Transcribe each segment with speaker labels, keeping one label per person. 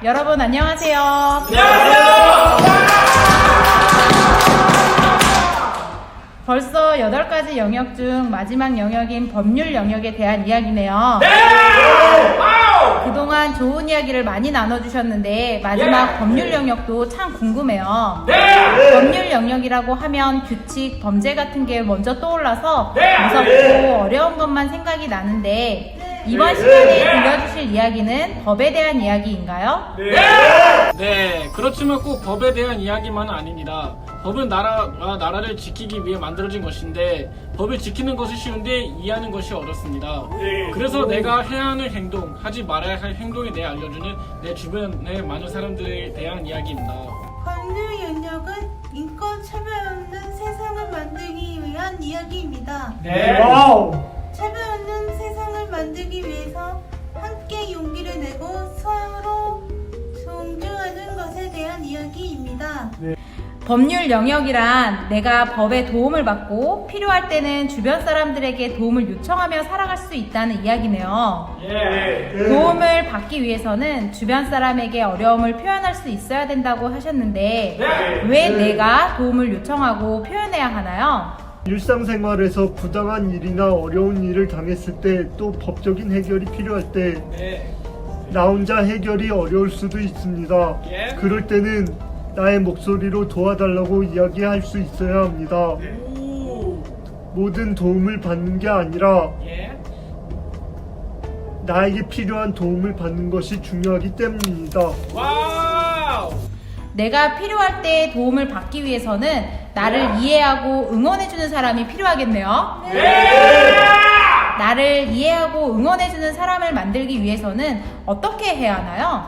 Speaker 1: 여러분 안녕하세요. 벌써 8가지 영역 중 마지막 영역인 법률 영역에 대한 이야기네요. 그동안 좋은 이야기를 많이 나눠주셨는데 마지막 법률 영역도 참 궁금해요. 법률 영역이라고 하면 규칙, 범죄 같은 게 먼저 떠올라서 무섭고 어려운 것만 생각이 나는데 이번 시간에 들려주실 이야기는 법에 대한 이야기인가요?
Speaker 2: 네, 그렇지만 꼭 법에 대한 이야기만은 아닙니다. 법은 나라를 지키기 위해 만들어진 것인데 법을 지키는 것이 쉬운데 이해하는 것이 어렵습니다. 그래서 내가 해야 하는 행동, 하지 말아야 할 행동에 대해 알려주는 내 주변의 많은 사람들에 대한 이야기입니다.
Speaker 3: 법률 영역은 인권 차별 없는 세상을 만들기 위한 이야기입니다. 차별 없는 세상을 만들기 위해서 함께 용기를 내고 서로 존중하는 것에 대한 이야기입니다.
Speaker 1: 법률 영역이란 내가 법에 도움을 받고 필요할 때는 주변 사람들에게 도움을 요청하며 살아갈 수 있다는 이야기네요. 도움을 받기 위해서는 주변 사람에게 어려움을 표현할 수 있어야 된다고 하셨는데 왜 내가 도움을 요청하고 표현해야 하나요?
Speaker 4: 일상생활에서 부당한 일이나 어려운 일을 당했을 때 또 법적인 해결이 필요할 때 나 혼자 해결이 어려울 수도 있습니다. 그럴 때는 나의 목소리로 도와달라고 이야기할 수 있어야 합니다. 모든 도움을 받는 게 아니라 나에게 필요한 도움을 받는 것이 중요하기 때문입니다.
Speaker 1: 내가 필요할 때 도움을 받기 위해서는 나를 이해하고 응원해주는 사람이 필요하겠네요. 나를 이해하고 응원해주는 사람을 만들기 위해서는 어떻게 해야 하나요?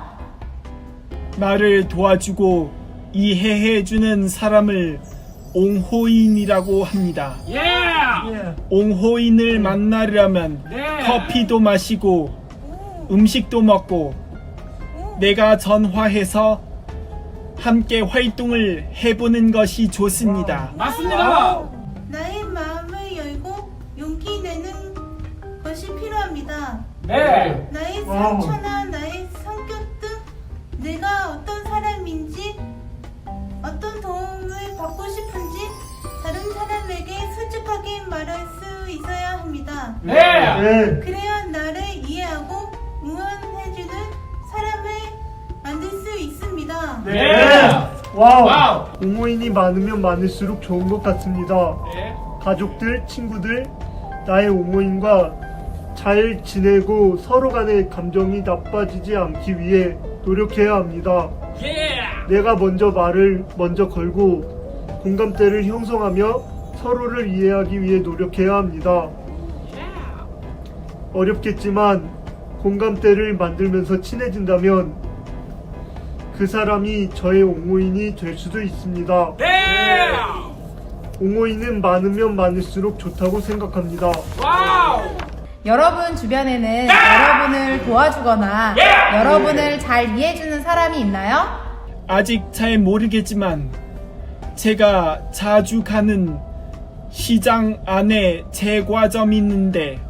Speaker 5: 나를 도와주고 이해해주는 사람을 옹호인이라고 합니다. 옹호인을 만나려면 커피도 마시고 음식도 먹고 내가 전화해서 함께 활동을 해보는 것이 좋습니다.
Speaker 2: 맞습니다.
Speaker 3: 나의 마음을 열고 용기 내는 것이 필요합니다. 나의 상처나 나의 성격 등 내가 어떤 사람인지 어떤 도움을 받고 싶은지 다른 사람에게 솔직하게 말할 수 있어야 합니다. 그래야 나를 이해하고 응원해주는 사람을 만들 수 있습니다.
Speaker 4: 옹호인이 많으면 많을수록 좋은 것 같습니다. 가족들, 친구들, 나의 옹호인과 잘 지내고 서로 간의 감정이 나빠지지 않기 위해 노력해야 합니다. 내가 말을 먼저 걸고 공감대를 형성하며 서로를 이해하기 위해 노력해야 합니다. 어렵겠지만 공감대를 만들면서 친해진다면 그 사람이 저의 옹호인이 될 수도 있습니다. 옹호인은 많으면 많을수록 좋다고 생각합니다.
Speaker 1: 여러분 주변에는 여러분을 도와주거나 여러분을 잘 이해해주는 사람이 있나요?
Speaker 5: 아직 잘 모르겠지만 제가 자주 가는 시장 안에 제과점이 있는데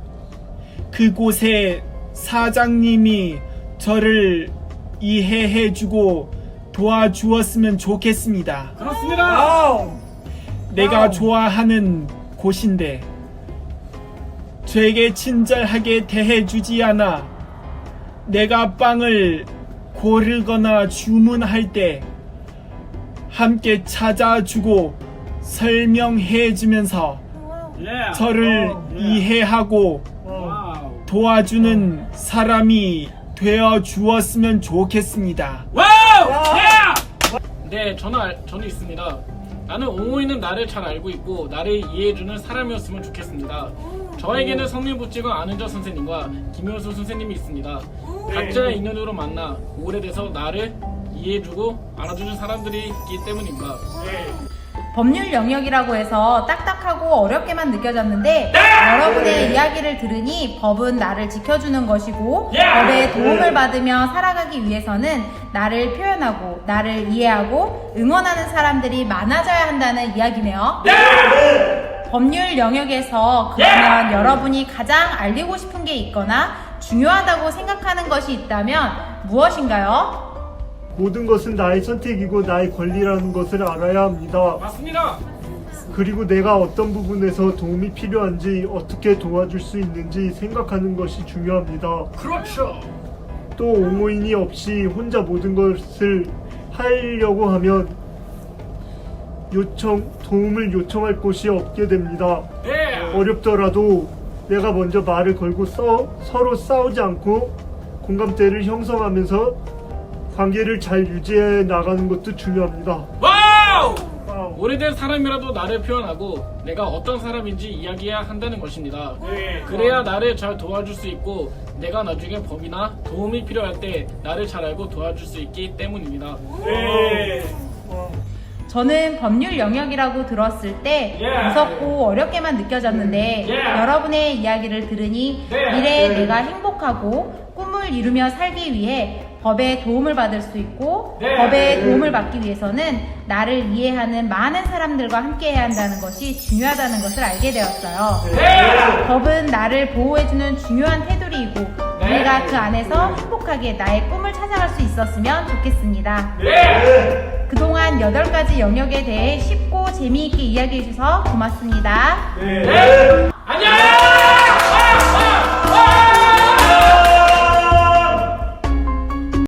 Speaker 5: 그곳에 사장님이 저를 이해해주고 도와주었으면 좋겠습니다.
Speaker 2: 그렇습니다.
Speaker 5: 내가 좋아하는 곳인데 저에게 친절하게 대해주지 않아 내가 빵을 고르거나 주문할 때 함께 찾아주고 설명해주면서 저를 이해하고 도와주는 사람이 되어 주었으면 좋겠습니다.
Speaker 2: 네, 저는 있습니다. 나는 옹호인은 나를 잘 알고 있고 나를 이해해주는 사람이었으면 좋겠습니다. 저에게는 성민부지관 안은저 선생님과 김효수 선생님이 있습니다. 각자의 인연으로 만나 오래돼서 나를 이해해주고 알아주는 사람들이 있기 때문입니다.
Speaker 1: 법률 영역이라고 해서 딱딱하고 어렵게만 느껴졌는데 여러분의 이야기를 들으니 법은 나를 지켜주는 것이고 법의 도움을 받으며 살아가기 위해서는 나를 표현하고 나를 이해하고 응원하는 사람들이 많아져야 한다는 이야기네요. 법률 영역에서 그러면 여러분이 가장 알리고 싶은 게 있거나 중요하다고 생각하는 것이 있다면 무엇인가요?
Speaker 4: 모든 것은 나의 선택이고 나의 권리라는 것을 알아야 합니다.
Speaker 2: 맞습니다.
Speaker 4: 그리고 내가 어떤 부분에서 도움이 필요한지 어떻게 도와줄 수 있는지 생각하는 것이 중요합니다.
Speaker 2: 그렇죠.
Speaker 4: 또 옹호인이 없이 혼자 모든 것을 하려고 하면 도움을 요청할 곳이 없게 됩니다.
Speaker 2: 네.
Speaker 4: 어렵더라도 내가 먼저 말을 걸고 서로 싸우지 않고 공감대를 형성하면서 관계를 잘 유지해 나가는 것도 중요합니다.
Speaker 2: 와우!
Speaker 4: 와우.
Speaker 2: 오래된 사람이라도 나를 표현하고 내가 어떤 사람인지 이야기해야 한다는 것입니다. 그래야 나를 잘 도와줄 수 있고 내가 나중에 법이나 도움이 필요할 때 나를 잘 알고 도와줄 수 있기 때문입니다.
Speaker 1: 저는 법률 영역이라고 들었을 때 무섭고 어렵게만 느껴졌는데 여러분의 이야기를 들으니 미래에 내가 행복하고 꿈을 이루며 살기 위해 법의 도움을 받을 수 있고 법의 도움을 받기 위해서는 나를 이해하는 많은 사람들과 함께 해야 한다는 것이 중요하다는 것을 알게 되었어요. 법은 나를 보호해주는 중요한 테두리이고 우리가 그 안에서 행복하게 나의 꿈을 찾아갈 수 있었으면 좋겠습니다. 그동안 8가지 영역에 대해 쉽고 재미있게 이야기해 주셔서 고맙습니다.